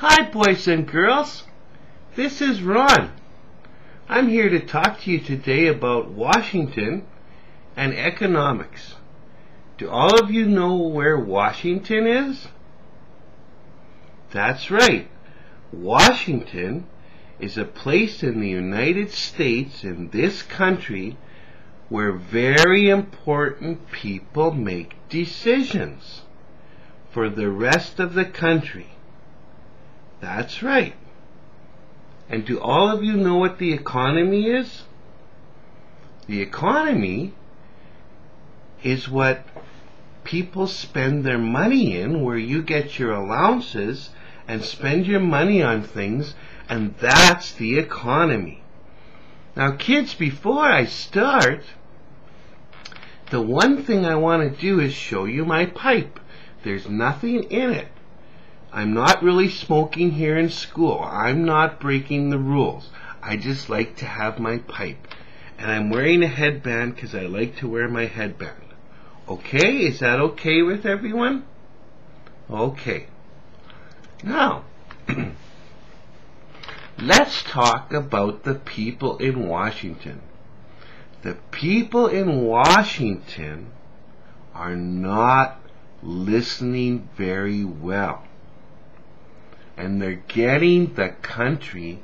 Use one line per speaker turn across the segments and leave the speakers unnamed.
Hi, boys and girls. This is Ron. I'm here to talk to you today about Washington and economics. Do all of you know where Washington is? That's right. Washington is a place in the United States, in this country, where very important people make decisions for the rest of the country. That's right. And do all of you know what the economy is? The economy is what people spend their money in, where you get your allowances and spend your money on things, and that's the economy. Now, kids, before I start, the one thing I want to do is show you my pipe. There's nothing in it. I'm not really smoking here in school. I'm not breaking the rules. I just like to have my pipe. And I'm wearing a headband because I like to wear my headband. Okay? Is that okay with everyone? Okay. Now, let's talk about the people in Washington. The people in Washington are not listening very well. And they're getting the country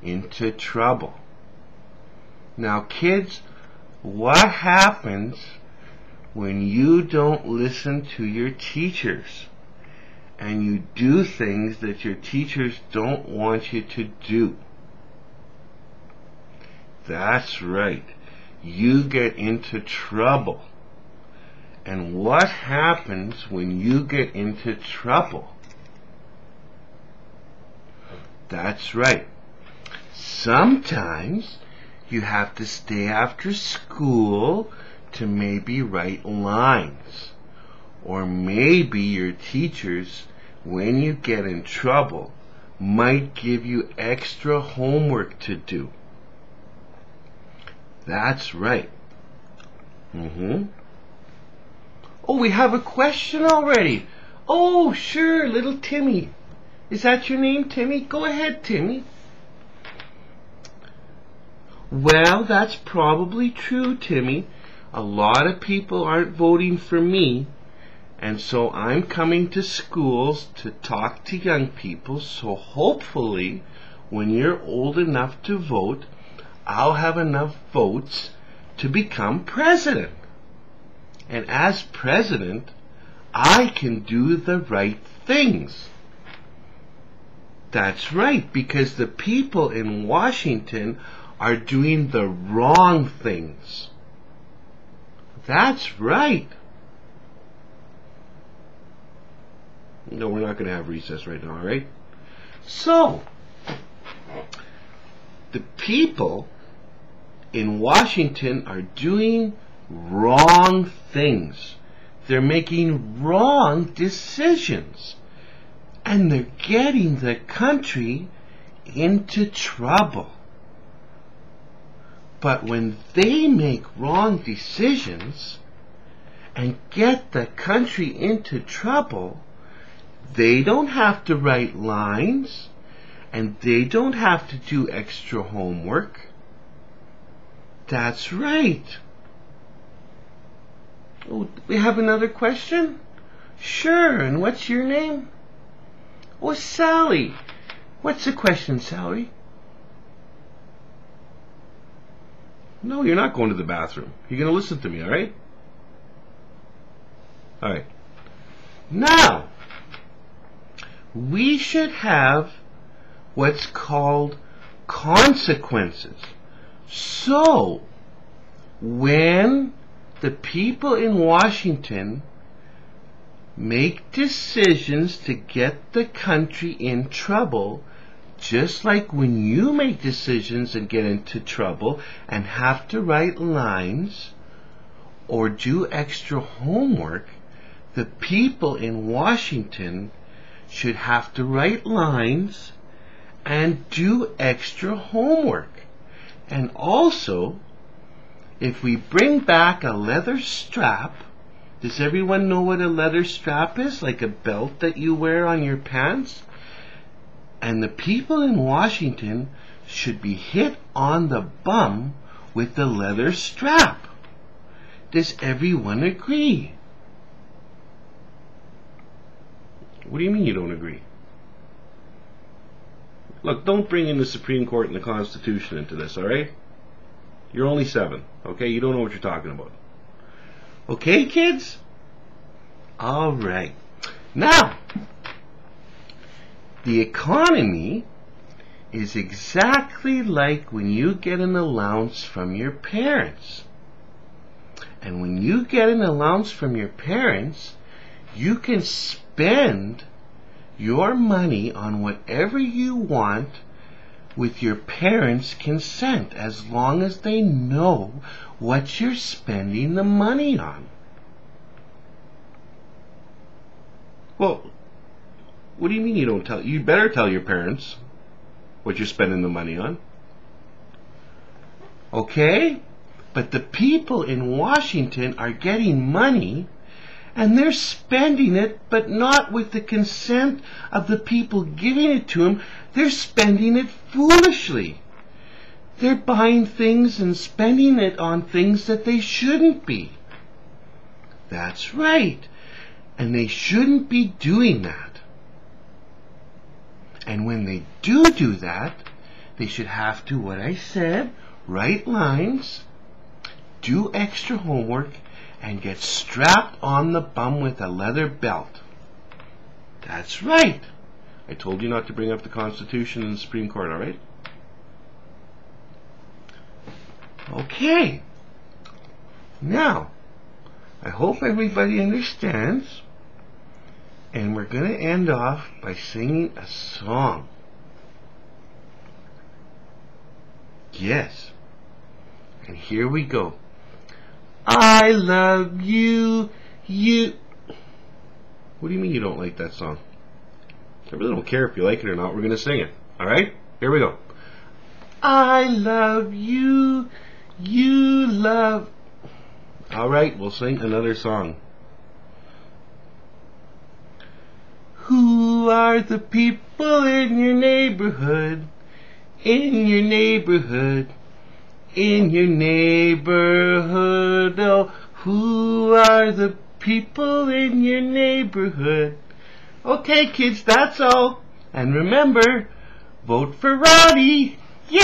into trouble. Now, kids, what happens when you don't listen to your teachers and you do things that your teachers don't want you to do? That's right. You get into trouble. And what happens when you get into trouble? That's right. Sometimes you have to stay after school to maybe write lines. Or maybe your teachers, when you get in trouble, might give you extra homework to do. That's right. Oh, we have a question already. Oh, sure, little Timmy. Is that your name, Timmy? Go ahead, Timmy. Well, that's probably true, Timmy. A lot of people aren't voting for me, and so I'm coming to schools to talk to young people, so hopefully when you're old enough to vote, I'll have enough votes to become president. And as president, I can do the right things. That's right, because the people in Washington are doing the wrong things. That's right. No, we're not going to have recess right now, all right? So, the people in Washington are doing wrong things. They're making wrong decisions. And they're getting the country into trouble. But when they make wrong decisions and get the country into trouble, they don't have to write lines and they don't have to do extra homework. That's right. Oh, we have another question? Sure, and what's your name? Oh, Sally. What's the question, Sally? No, you're not going to the bathroom. You're going to listen to me, all right? All right. Now, we should have what's called consequences. So, when the people in Washington make decisions to get the country in trouble, just like when you make decisions and get into trouble and have to write lines or do extra homework, the people in Washington should have to write lines and do extra homework. And also, if we bring back a leather strap, does everyone know what a leather strap is? Like a belt that you wear on your pants? And the people in Washington should be hit on the bum with the leather strap. Does everyone agree? What do you mean you don't agree? Look, don't bring in the Supreme Court and the Constitution into this, alright? You're only 7, okay? You don't know what you're talking about. Okay, kids? Alright. Now, the economy is exactly like when you get an allowance from your parents. And when you get an allowance from your parents, you can spend your money on whatever you want with your parents' consent, as long as they know what you're spending the money on. Well, what do you mean you don't tell? You better tell your parents what you're spending the money on. Okay? But the people in Washington are getting money, and they're spending it, but not with the consent of the people giving it to them. They're spending it foolishly. They're buying things and spending it on things that they shouldn't be. That's right. And they shouldn't be doing that. And when they do that, they should have to, what I said, write lines, do extra homework, and get strapped on the bum with a leather belt. That's right. I told you not to bring up the Constitution and the Supreme Court, alright? Okay. Now, I hope everybody understands, and we're going to end off by singing a song. Yes. And here we go. I love you, you. What do you mean you don't like that song? I really don't care if you like it or not. We're going to sing it. Alright? Here we go. I love you, you love. Alright, we'll sing another song. Who are the people in your neighborhood? In your neighborhood. In your neighborhood, oh, who are the people in your neighborhood? Okay, kids, that's all. And remember, vote for Roddy. Yay!